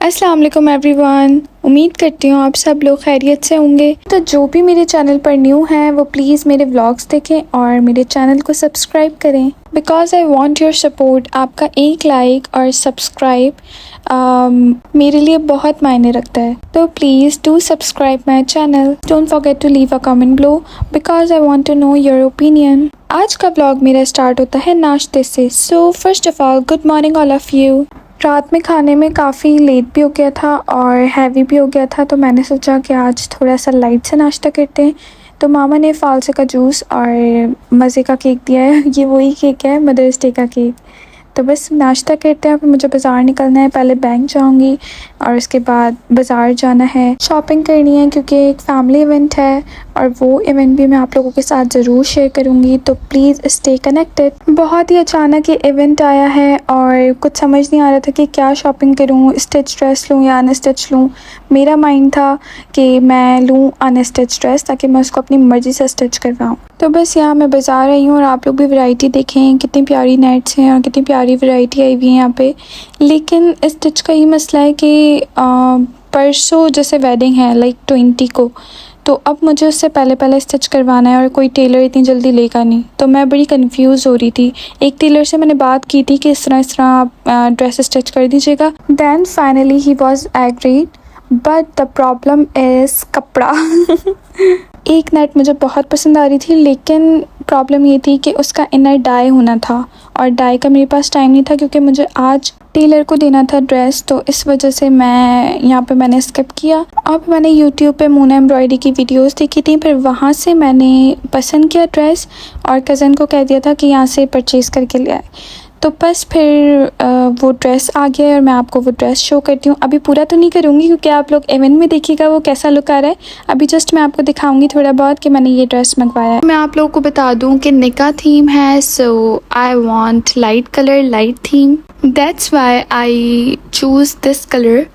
अस्सलाम वालेकुम एवरीवन। उम्मीद करती हूँ आप सब लोग खैरियत से होंगे। तो जो भी मेरे चैनल पर न्यू हैं वो प्लीज़ मेरे व्लॉग्स देखें और मेरे चैनल को सब्सक्राइब करें because I want your support. आपका एक लाइक और सब्सक्राइब मेरे लिए बहुत मायने रखता है। तो please do subscribe my channel. Don't forget to leave a comment below because I want to know your opinion. आज का व्लॉग मेरा स्टार्ट होता है नाश्ते से। So first of all good morning all of you. रात में खाने में काफ़ी लेट भी हो गया था और हैवी भी हो गया था, तो मैंने सोचा कि आज थोड़ा सा लाइट से नाश्ता करते हैं। तो मामा ने फालसे का जूस और मज़े का केक दिया है। ये वही केक है, मदर्स डे का केक। तो बस नाश्ता करते हैं, फिर मुझे बाज़ार निकलना है। पहले बैंक जाऊंगी और उसके बाद बाज़ार जाना है, शॉपिंग करनी है क्योंकि एक फ़ैमिली इवेंट है और वो इवेंट भी मैं आप लोगों के साथ ज़रूर शेयर करूंगी। तो प्लीज़ स्टे कनेक्टेड। बहुत ही अचानक ये इवेंट आया है और कुछ समझ नहीं आ रहा था कि क्या शॉपिंग करूँ, स्टिच ड्रेस लूँ या अनस्टिच लूँ। मेरा माइंड था कि मैं लूँ अनस्टिच ड्रेस ताकि मैं उसको अपनी मर्ज़ी से स्टिच करवाऊँ। तो बस यहाँ मैं बाज़ार आई हूँ और आप लोग भी वैरायटी देखें, कितनी प्यारी नेट्स हैं और कितनी प्यारी वैरायटी आई हुई है यहाँ पे। लेकिन स्टिच का ये मसला है कि परसों जैसे वेडिंग है लाइक 20 को, तो अब मुझे उससे पहले स्टिच करवाना है और कोई टेलर इतनी जल्दी लेगा नहीं। तो मैं बड़ी कंफ्यूज हो रही थी। एक टेलर से मैंने बात की थी कि इस तरह आप ड्रेस स्टिच कर दीजिएगा। Then finally he was agreed but the problem is कपड़ा। एक नेट मुझे बहुत पसंद आ रही थी लेकिन प्रॉब्लम ये थी कि उसका इनर डाई होना था और डाई का मेरे पास टाइम नहीं था क्योंकि मुझे आज टेलर को देना था ड्रेस। तो इस वजह से मैंने स्किप किया। अब मैंने यूट्यूब पे मोना एम्ब्रॉयडरी की वीडियोस देखी थी, फिर वहाँ से मैंने पसंद किया ड्रेस और कज़न को कह दिया था कि यहाँ से परचेज़ करके ले आए। तो बस फिर वो ड्रेस आ गया और मैं आपको वो ड्रेस शो करती हूँ। अभी पूरा तो नहीं करूँगी क्योंकि आप लोग इवेंट में देखिएगा वो कैसा लुक आ रहा है। अभी जस्ट मैं आपको दिखाऊंगी थोड़ा बहुत कि मैंने ये ड्रेस मंगवाया है। मैं आप लोगों को बता दूँ कि निका थीम है, so I want light colour, light theme. That's why I choose this colour.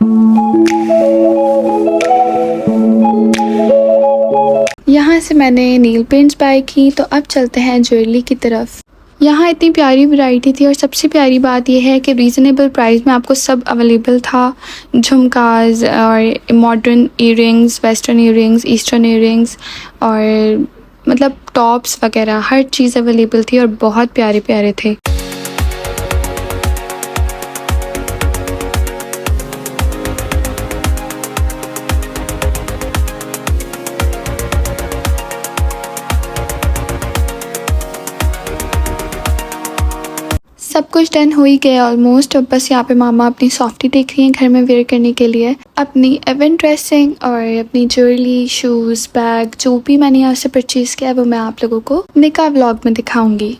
यहाँ से मैंने नील पेंट्स बाय की। तो अब चलते हैं ज्वेलरी की तरफ। यहाँ इतनी प्यारी वैरायटी थी और सबसे प्यारी बात यह है कि रीज़नेबल प्राइस में आपको सब अवेलेबल था। झुमकाज और modern earrings, western earrings, eastern earrings और मतलब टॉप्स वगैरह हर चीज़ अवेलेबल थी और बहुत प्यारे प्यारे थे। सब कुछ डन हो ही गया ऑलमोस्ट। अब बस यहाँ पे मामा अपनी सॉफ्टी देख रही हैं घर में वेयर करने के लिए। अपनी इवेंट ड्रेसिंग और अपनी ज्वेलरी, शूज़, बैग जो भी मैंने यहाँ से परचेज़ किया वो मैं आप लोगों को निकाह व्लॉग में दिखाऊंगी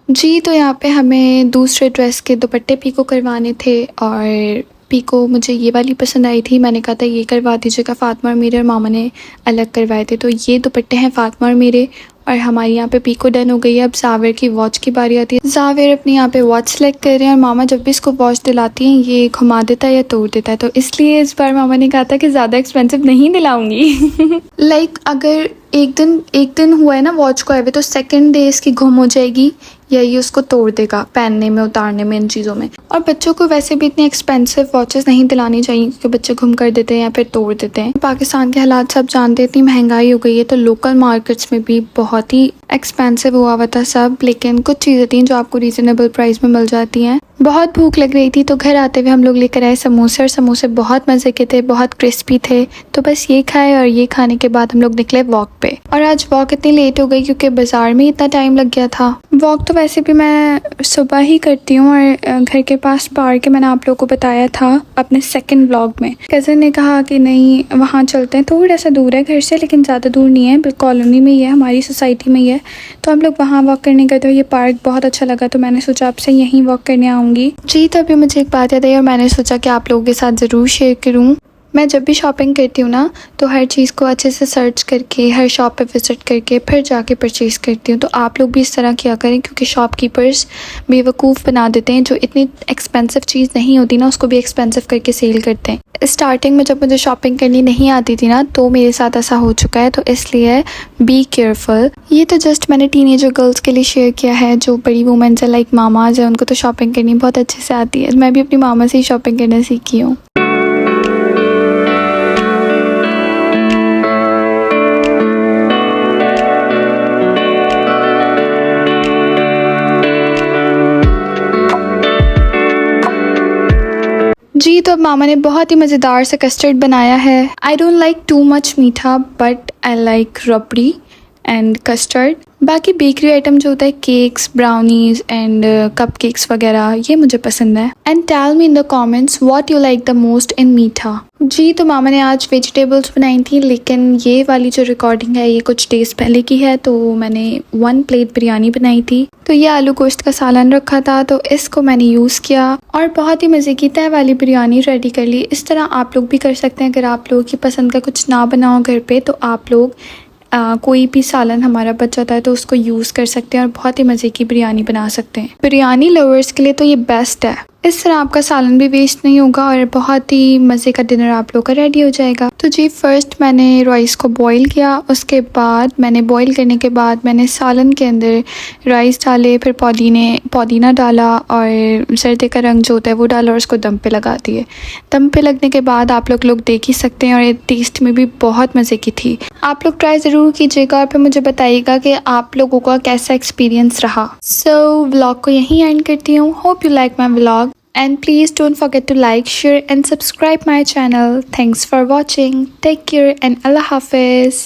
जी। तो यहाँ पे हमें दूसरे ड्रेस के दुपट्टे पीको करवाने थे और पीको मुझे ये वाली पसंद आई थी। मैंने कहा था ये करवा दीजिएगा फातिमा और मेरे, और मामा ने अलग करवाए थे। तो ये दुपट्टे हैं फातिमा और मेरे और हमारी यहाँ पे पीको डन हो गई है। अब जावेर की वॉच की बारी आती है। जावेर अपनी यहाँ पे वॉच सेलेक्ट कर रहे हैं और मामा जब भी इसको वॉच दिलाती हैं ये घुमा देता है या तोड़ देता है। तो इसलिए इस बार मामा ने कहा था कि ज़्यादा एक्सपेंसिव नहीं दिलाऊंगी। लाइक अगर एक दिन हुआ है ना वॉच को आए तो सेकंड डे इसकी गुम हो जाएगी या ये उसको तोड़ देगा पहनने में, उतारने में, इन चीज़ों में। और बच्चों को वैसे भी इतनी एक्सपेंसिव वॉचेस नहीं दिलानी चाहिए क्योंकि बच्चे गुम कर देते हैं या फिर तोड़ देते हैं। पाकिस्तान के हालात सब जानते हैं, इतनी महंगाई हो गई है तो लोकल मार्केट्स में भी बहुत ही एक्सपेंसिव हुआ था सब। लेकिन कुछ चीज़ें थी जो आपको रीज़नेबल प्राइस में मिल जाती हैं। बहुत भूख लग रही थी तो घर आते हुए हम लोग लेकर आए समोसे और समोसे बहुत मज़े के थे, बहुत क्रिस्पी थे। तो बस ये खाए और ये खाने के बाद हम लोग निकले वॉक पे। और आज वॉक इतनी लेट हो गई क्योंकि बाज़ार में इतना टाइम लग गया था। वॉक तो वैसे भी मैं सुबह ही करती हूँ और घर के पास पार्क है, मैंने आप लोगों को बताया था अपने सेकंड व्लॉग में। कज़न ने कहा कि नहीं वहाँ चलते हैं, थोड़ा सा दूर है घर से लेकिन ज़्यादा दूर नहीं है, बिल्कुल कॉलोनी में ही है, हमारी सोसाइटी में ही है। तो हम लोग वहाँ वॉक करने गए। तो ये पार्क बहुत अच्छा लगा तो मैंने सोचा आपसे यहीं वॉक करने आऊँगी जी। तो अभी मुझे एक बात याद आई और मैंने सोचा कि आप लोगों के साथ ज़रूर शेयर करूँ। मैं जब भी शॉपिंग करती हूँ ना तो हर चीज़ को अच्छे से सर्च करके, हर शॉप पे विज़िट करके फिर जाके परचेज़ करती हूँ। तो आप लोग भी इस तरह किया करें क्योंकि शॉपकीपर्स बेवकूफ़ बना देते हैं। जो इतनी एक्सपेंसिव चीज़ नहीं होती ना उसको भी एक्सपेंसिव करके सेल करते हैं। स्टार्टिंग में जब मुझे शॉपिंग करनी नहीं आती थी ना तो मेरे साथ ऐसा हो चुका है, तो इसलिए बी केयरफुल। ये तो जस्ट मैंने टीनेजर गर्ल्स के लिए शेयर किया है। जो बड़ी वुमेन्स है लाइक मामाज है उनको तो शॉपिंग करनी बहुत अच्छे से आती है। मैं भी अपनी मामा से ही शॉपिंग करना सीखी हूँ। जी तो अब मामा ने बहुत ही मज़ेदार सा कस्टर्ड बनाया है। I don't like too much meetha but I like rabri and custard. बाकी बेकरी आइटम जो होता है cakes, brownies and cupcakes वगैरह, ये मुझे पसंद है। And tell me in the comments what you like the most in meetha. जी तो मामा ने आज वेजिटेबल्स बनाई थी, लेकिन ये वाली जो रिकॉर्डिंग है ये कुछ डेज़ पहले की है। तो मैंने 1 प्लेट बिरयानी बनाई थी। तो ये आलू गोश्त का सालन रखा था, तो इसको मैंने यूज़ किया और बहुत ही मज़े की तय वाली बिरयानी रेडी कर ली। इस तरह आप लोग भी कर सकते हैं। अगर आप लोगों की पसंद का कुछ ना बनाओ घर पे, तो आप लोग कोई भी सालन हमारा बच जाता है तो उसको यूज़ कर सकते हैं और बहुत ही मज़े की बिरयानी बना सकते हैं। बिरयानी लवर्स के लिए तो ये बेस्ट है। इस तरह आपका सालन भी वेस्ट नहीं होगा और बहुत ही मज़े का डिनर आप लोग का रेडी हो जाएगा। तो जी फर्स्ट मैंने राइस को बॉईल किया, उसके बाद मैंने बॉईल करने के बाद मैंने सालन के अंदर राइस डाले, फिर पुदीना डाला और सर्दे का रंग जो होता है वो डाला और उसको दम पे लगा दिए। दम पे लगने के बाद आप लोग देख ही सकते हैं और टेस्ट में भी बहुत मज़े की थी। आप लोग ट्राई ज़रूर कीजिएगा और फिर मुझे बताइएगा कि आप लोगों का कैसा एक्सपीरियंस रहा। सो व्लॉग को यहीं एंड करती हूँ। Hope you like my vlog and please don't forget to like, share and subscribe my channel. Thanks for watching. Take care and Allah Hafiz.